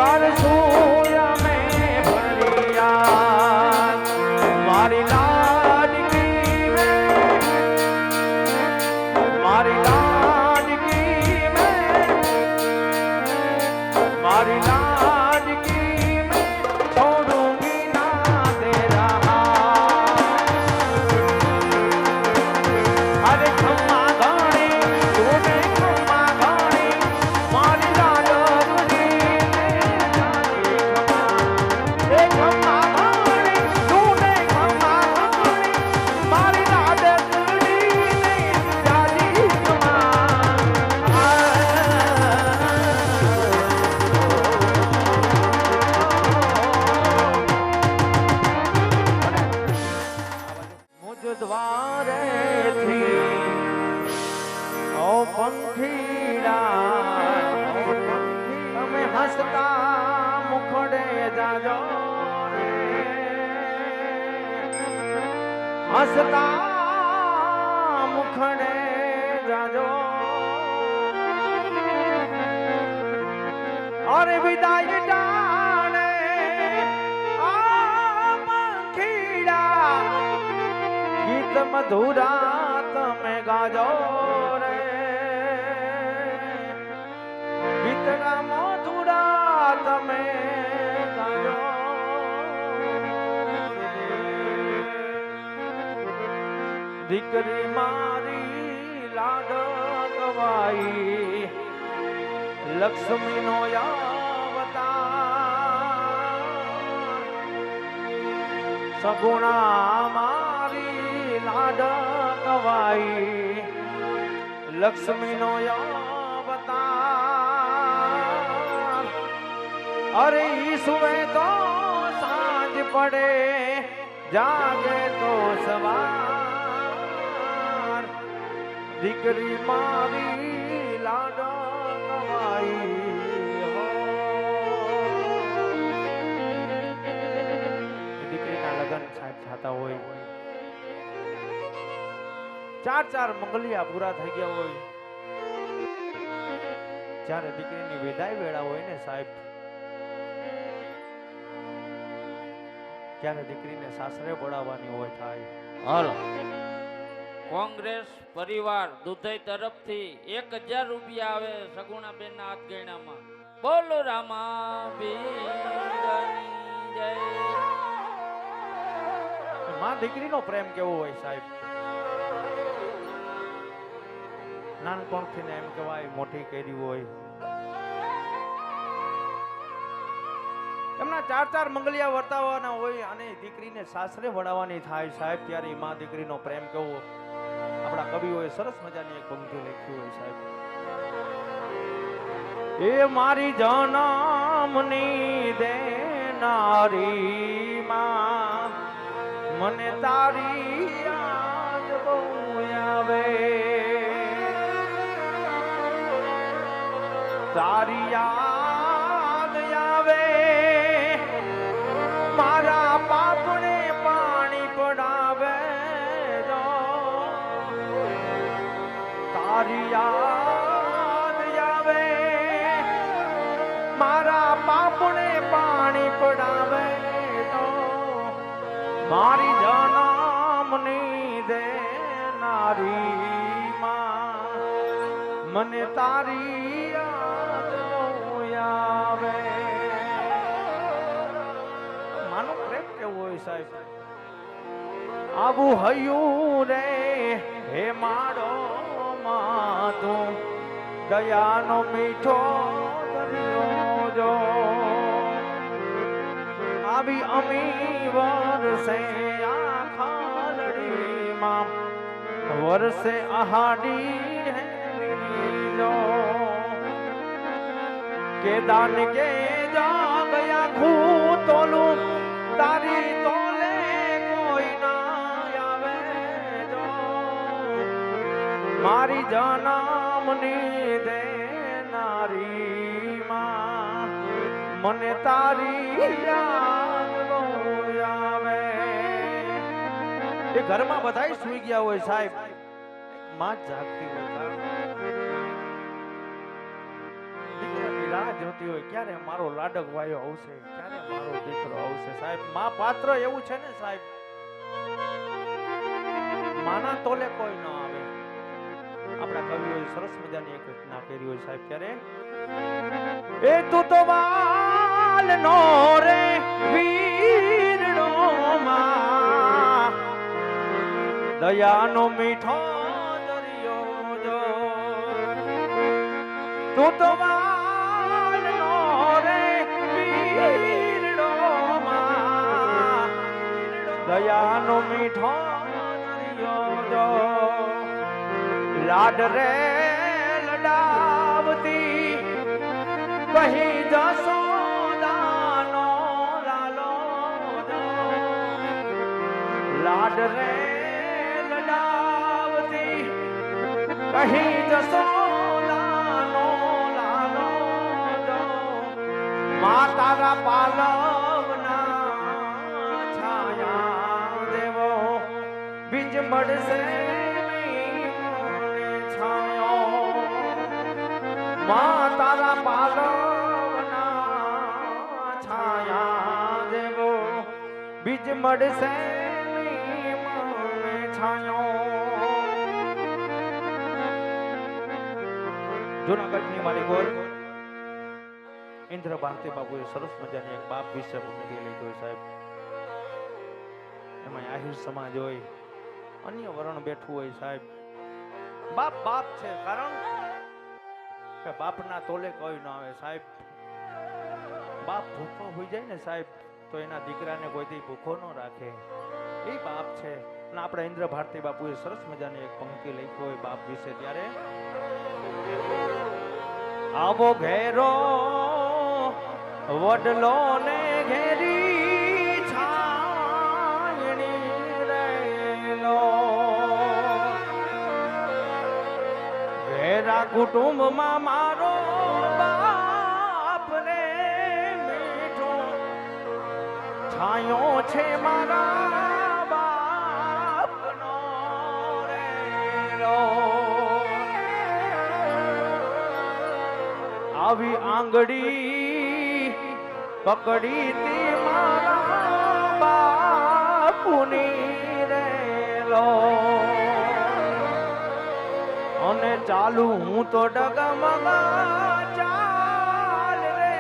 तरसूया में भरिया मारी लाडकी में मारी लाडकी में मारी लाडकी में छोड़ूंगी ना तेरा अरे खम्मा घाणी तूने खम्मा घाणी मारी लाडकी खम्मा घाणी तूने खम्मा घाणी मारी लाडकी जाली खम्मा मुझ द्वारे थी ओ पंखीड़ा તમે હસતા મુખડે જાજો રે હસતા મુખડે જાજો અરે વિદાય ટાણે આ પંખીડા ગીત મધુરા તમે ગાજો રે ગીતના મધુરા તમે ગાજો દીકરી મારી લાડ ગવાઈ લક્ષ્મીનો અવતાર સગુણા મારી લાડ ગવાઈ લક્ષ્મીનો અવતાર અરે સુવે તો સાંજ પડે જાગે તો સવાર દીકરી મારી લાડ ગવાઈ હો દીકરીના લગ્ન થતા હોય ચાર મંગલિયા પૂરા થઈ ગયા હોય જ્યારે દીકરીની વિદાય વેળા હોય ને સાહેબ ત્યારે દીકરીને સાસરે બોલાવવાની હોય થાય હાલો કોંગ્રેસ પરિવાર દુધઈ તરફથી 1000 રૂપિયા આવે સગુણાબેન ના હાથ ગયણામાં બોલો રામા પીરની જય માં દીકરીનો પ્રેમ કેવો હોય સાહેબ નાનપણથી ને એમ કહેવાય મોટી કરી હોય એમના ચાર મંગલિયા વર્તાવવાના હોય અને દીકરીને સાસરે વડાવવાની થાય સાહેબ ત્યારે એ માં દીકરીનો પ્રેમ કેવો આપણા કવિઓએ સરસ મજાની એક પંક્તિ લખી હોય સાહેબ એ મારી જનમની દેનારી માં મને તારી યાદ બહુ આવે તારી યાદ આવે મારા પાપને પાણી પડાવે જો તારી યાદ આવે મારા પાપને પાણી પડાવે તો મારી જનમની દેનારી માં મને તારી યાદ આવે માનો પ્રેમ કેવો હોય સાહેબ આબુ હયું રે હે માડો માં તું દયાનો મીઠો દરિયો જો આવી અમી વરસે આખા લડીમાં વરસે આહાડી હે લો કે દાન કે જા ગયા ખુ તોલું તારી તોલે કોઈ ના આવે જો મારી જનમની દેનારી માં મને તારી યાદ બહુ આવે એ ઘરમાં બધાય સુઈ ગયા હોય સાહેબ માં જાગતી હોય દીકરાની રાહ જોતી હોય ક્યારે મારો લાડક વાયો આવશે, ક્યારે મારો દીકરો આવશે. સાહેબ માં પાત્ર એવું છે ને સાહેબ, માના તોલે કોઈ ન આવે. આપણા કવિઓએ સરસ મજાની એક રચના કરી હોય સાહેબ, ક્યારે એ તું તો વાલ નો રે વીરનો માં, દયાનો મીઠો દરિયો જો. તું તો વાલ નો રે વીરનો માં, દયાનો મીઠો દરિયો જો. લાડ રે લડાવતી કહી જશોદાનો લાલો જો. લાડ રે લડાવતી કહી જશોદાનો લાલો જો. મા તારા પાલવના છાયા દેવો બીજ મળશે માં. તારા પાલવના છાયા દેવો બીજ મળશે મને છાયો. જૂનાગઢની મારી ગોર ઇન્દ્ર ભારતી બાપુએ સરસ મજાની એક બાપ વિશે ભૂમિકા લીધી હોય સાહેબ. એમાં આહિર સમાજ હોય, અન્ય વરણ બેઠું હોય સાહેબ. બાપ બાપ છે, કારણ કે બાપના તોલે કોઈ ન આવે સાહેબ. બાપ ભૂખો હોઈ જાય ને સાહેબ તો એના દીકરાને કોઈ દી ભૂખો ન રાખે, એ બાપ છે. અને આપણા ઇન્દ્ર ભારતી બાપુએ સરસ મજાની એક પંક્તિ લખી હોય બાપ વિશે, ત્યારે આવો ઘેરો વડલો ને ઘેરી છાયણી રહેલો, ઘેરા કુટુંબમાં મારો બાપ રે મીઠો છાયો છે મારા બાપનો રેલો. આવી આંગળી પકડી તી મારા બાપુની રેલો, અને ચાલુ હું તો ડગમગા ચાલ રે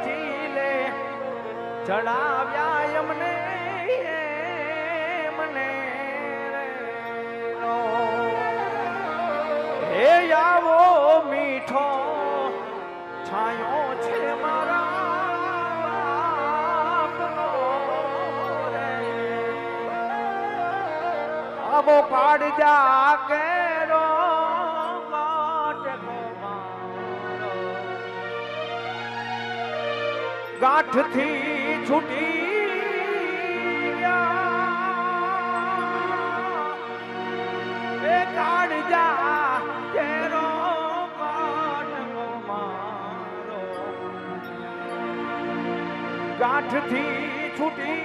જીલે. ચડાવ્યા એમને મને રેલો. હે આવો મીઠો છાયો છે મારા બાપનો રે. આવો કાળજા કેરો ગાંઠથી છૂટી ગયા, એ કાળજા કેરો કાટકો મારો. ગાંઠથી છૂટી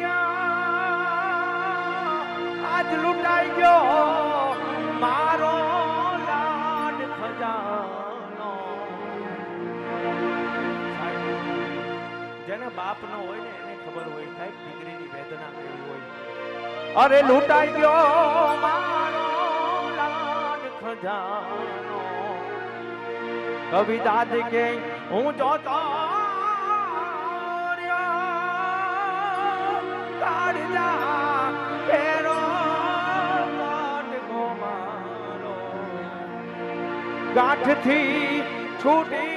ગયા, આજ લૂંટાઈ ગયો મારો લાડ ખજાનો. જેને બાપ ન હોય ને એને ખબર હોય સાહેબ દીકરીની વેદના કેવી હોય. અરે લૂંટાઈ ગયો મારો લાડ ખજાનો. કવિ દાદ કે હું જોતો કાળજા ફેરો કાટકો મારો. ગાંઠથી છૂટી